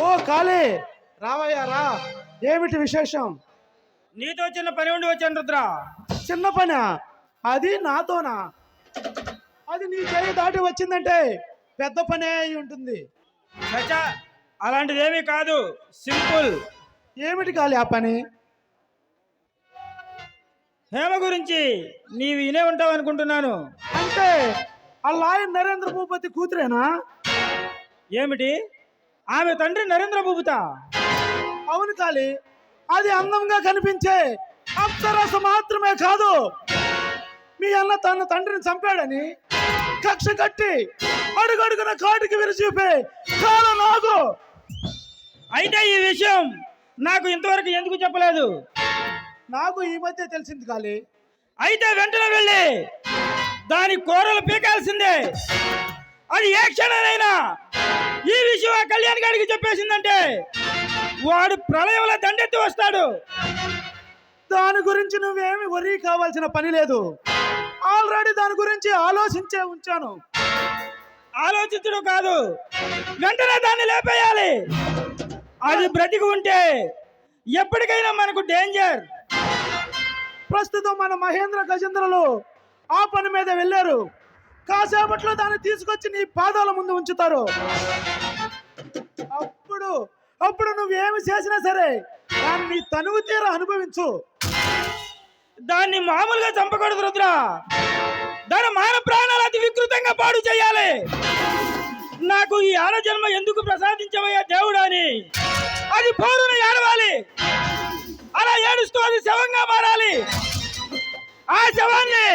ఓ కాళీ, రావయ్యా రా. ఏమిటి విశేషం? నీతో చిన్న పని ఉండి వచ్చాను రుద్ర. చిన్న పనా? అది నాతోనా? అది నీ చేయి దాటి వచ్చిందంటే పెద్ద పనే అయి ఉంటుంది. చచ్చా, అలాంటిదేమీ కాదు, సింపుల్. ఏమిటి కాళీ ఆ పని? హేమ గురించి నీవు వినే ఉంటావు అనుకుంటున్నాను. అంటే ఆ లాయర్ నరేంద్ర భూపతి కూతురేనా? ఏమిటి, ఆమె తండ్రి నరేంద్ర భూపతా? అవును కాళీ, అది అందంగా కనిపించే అప్సరస మాత్రమే కాదు, మీ అన్న తన తండ్రిని చంపాడని కక్ష కట్టి అడుగడుగున కాటికి విరిచూపే చాలా నాగు. అయితే ఈ విషయం నాకు ఇంతవరకు ఎందుకు చెప్పలేదు? నాకు ఈ మధ్య తెలిసింది కాళీ. అయితే వెంటనే వెళ్ళి దాని కూరలు పీకాల్సిందే. అది ఏ క్షణమైనా ఈ విషయం ఆ కళ్యాణ్ గారికి చెప్పేసిందంటే వాడు ప్రళయంలో దండెత్తి వస్తాడు. దాని గురించి నువ్వేమి వరీ కావాల్సిన పని లేదు. ఆల్రెడీ దాని గురించి ఆలోచించే ఉంచాను. ఆలోచించడం కాదు, వెంటనే దాన్ని లేపేయాలి. అది బ్రతికి ఉంటే ఎప్పటికైనా మనకు డేంజర్. ప్రస్తుతం మన మహేంద్ర గజేంద్రలు ఆ పని మీద వెళ్ళారు. కాసేపట్లో దాన్ని తీసుకొచ్చి నీ పాదాల ముందు ఉంచుతారు. అప్పుడు నువ్వేమి చేసినా సరే దాన్ని నీ తనువు తీర అనుభవించు. దాన్ని మామూలుగా చంపకూడదు రుద్ర. దాని మాన ప్రాణాలు అతి వికృతంగా పాడు చేయాలి. నాకు ఈ ఆనజన్మ ఎందుకు ప్రసాదించవయ్యా దేవుడు అని అది పోరున ఏడవాలి. అలా ఏడుస్తూ అది శవంగా మారాలి. ఆ శవాన్ని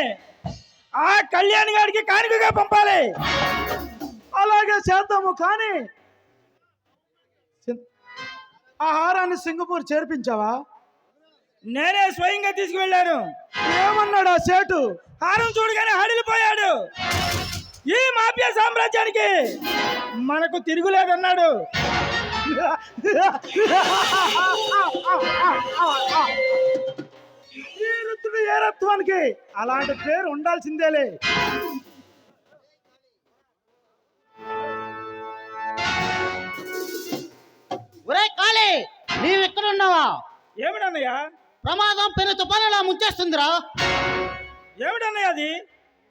ఆ కళ్యాణ్ గారికి కానుకగా పంపాలి. అలాగే చేద్దాము. కానీ ఆ హారాన్ని సింగపూర్ చేర్పించావా? నేనే స్వయంగా తీసుకువెళ్ళాను. ఏమన్నాడు ఆ సేటు? హారం చూడగానే హడిలిపోయాడు. ఈ మాఫియా సామ్రాజ్యానికి మనకు తిరుగులేదన్నాడు. ఈ ఋతుడు ఏ రత్వానికి అలాంటి పేరు ఉండాల్సిందేలే. ఒరే కాళీ, నీవెక్కడున్నావా? ఏమిటన్నయ్యా? ప్రమాదం పెను తుఫానులా ముంచేస్తుందిరా. ఏమిటన్నయ్య అది?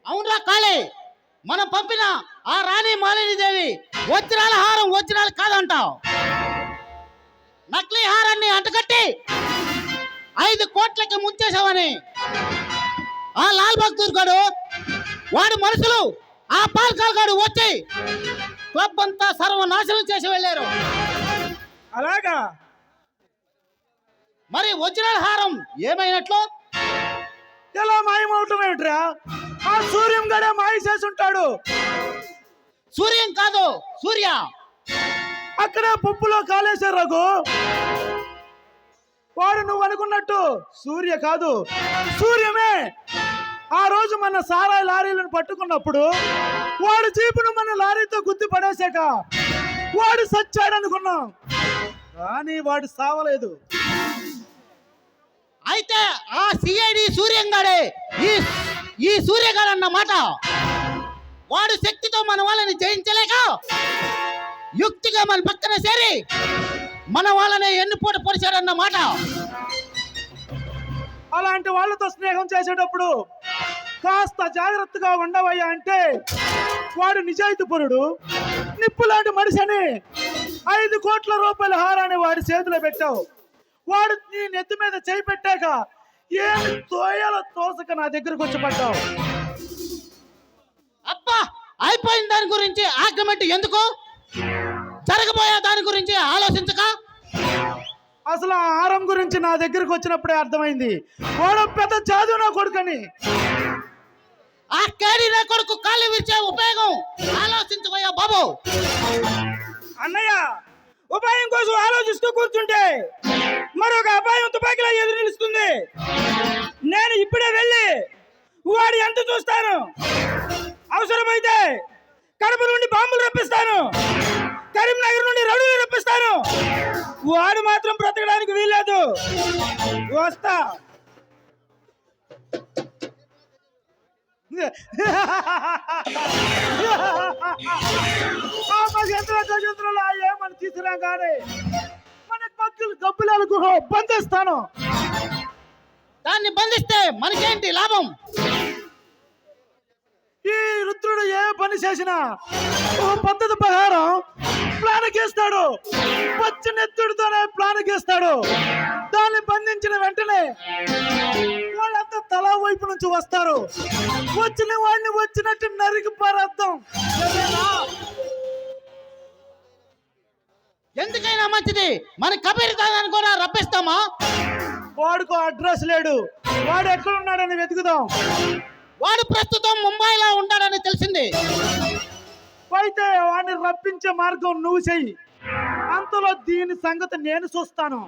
అవునరా కాళీ, మనం పంపిన ఆ రాణి మాలిని దేవి వజ్రాల హారం వజ్రాలు కాదంటావు. నకిలీ హారాన్ని అంటకట్టి 5 కోట్లకి ముంచేశావని ఆ లాల్ బహదూర్ గాడు వాడి మనుషులు ఆ పాల్కాల్ గాడు వచ్చి క్లబ్ అంతా సర్వనాశనం చేసి వెళ్ళారు. అలాగా? మరి వజ్రాల హారం ఏమైనట్లు? ఎలా మాయమవటం ఏమిట్రా? ఆ సూర్యం గడే మాయ చేసి ఉంటాడు. సూర్యం కాదు, సూర్య. అక్కడే పప్పులో కాలేశారు రఘు. వాడు నువ్వు అనుకున్నట్టు సూర్య కాదు, సూర్యమే. ఆ రోజు మన సారాయి లారీలను పట్టుకున్నప్పుడు వాడు జీపును మన లారీతో గుద్ది పడేశాక వాడు సచ్చాడనుకున్నాం, కానీ వాడు సావలేదు. అయితే ఆ సిఐడి సూర్యంగాడే ఈ సూర్యగాడు అన్నమాట. వాడు శక్తితో మన వాళ్ళని జయించలేక యుక్తిగా మన పక్కన చేరి మన వాళ్ళని ఎన్నుపోటు పొడిచాడన్నమాట. అలాంటి వాళ్ళతో స్నేహం చేసేటప్పుడు కాస్త జాగ్రత్తగా ఉండవయ్యా. అంటే వాడు నిజాయితీపరుడు, నిప్పు లాంటి మనిషి అని 5 కోట్ల రూపాయల హారాన్ని వాడి చేతిలో పెట్టావు. వాడు నీ నెత్తి మీద చేయి పెట్టాక ఏమి తోయాలో తోసక నా దగ్గరకు వచ్చి పడ్డావు. అబ్బా, అయిపోయిన దాని గురించి ఆర్గ్యుమెంట్ ఎందుకు? జరగబోయే దాని గురించి ఆలోచించక. అసలు ఆ హారం గురించి నా దగ్గరకు వచ్చినప్పుడే అర్థమైంది వాడు పెద్ద జాదు నా కొడుకని. ఆ కేడి నా కొడుకు కాళ్ళు విరిచే ఉపయోగం ఆలోచించబోయా బాబు. అన్నయ్య, ఉపాయం కోసం ఆలోచిస్తూ కూర్చుంటే మరొక అపాయం తుపాకీలా ఎదురు నిలుస్తుంది. నేను ఇప్పుడే వెళ్ళి వాడు ఎంత చూస్తాను. అవసరమైతే కడప నుండి బాంబులు రప్పిస్తాను, కరీంనగర్ నుండి రౌడీలు రప్పిస్తాను. వాడు మాత్రం బ్రతకడానికి వీల్లేదు. వస్తా. ఆ మగేంద్ర గజేంద్రలో ఏమని తీసుకురా కానీ మన పక్కలు గబ్బులాల గుహ బంధిస్తాను. దాన్ని బంధిస్తే మనకేంటి లాభం? ఈ రుద్రుడు ఏ పని చేసినా ఓ పద్ధతి ప్రకారం ప్లాన్ గీస్తాడు. పచ్చినెత్తుడితోనే ప్లాన్ గీస్తాడు. దాన్ని బంధించిన వెంటనే వాళ్ళంతా తలా వైపు నుంచి వస్తారు. వచ్చిన వాడిని వచ్చినట్టు నరికి పారేద్దాం. ఎందుకైనా మంచిది మన కబీర్ దాదాన్ని కూడా రప్పిస్తామా? వాడికో అడ్రస్ లేడు. వాడు ఎక్కడున్నాడని వెతుకుదాం. వాడు ప్రస్తుతం ముంబైలో ఉంటాడని తెలిసింది. అయితే వాడిని రప్పించే మార్గం నువ్వు చెయ్యి. అంతలో దీని సంగతి నేను చూస్తాను.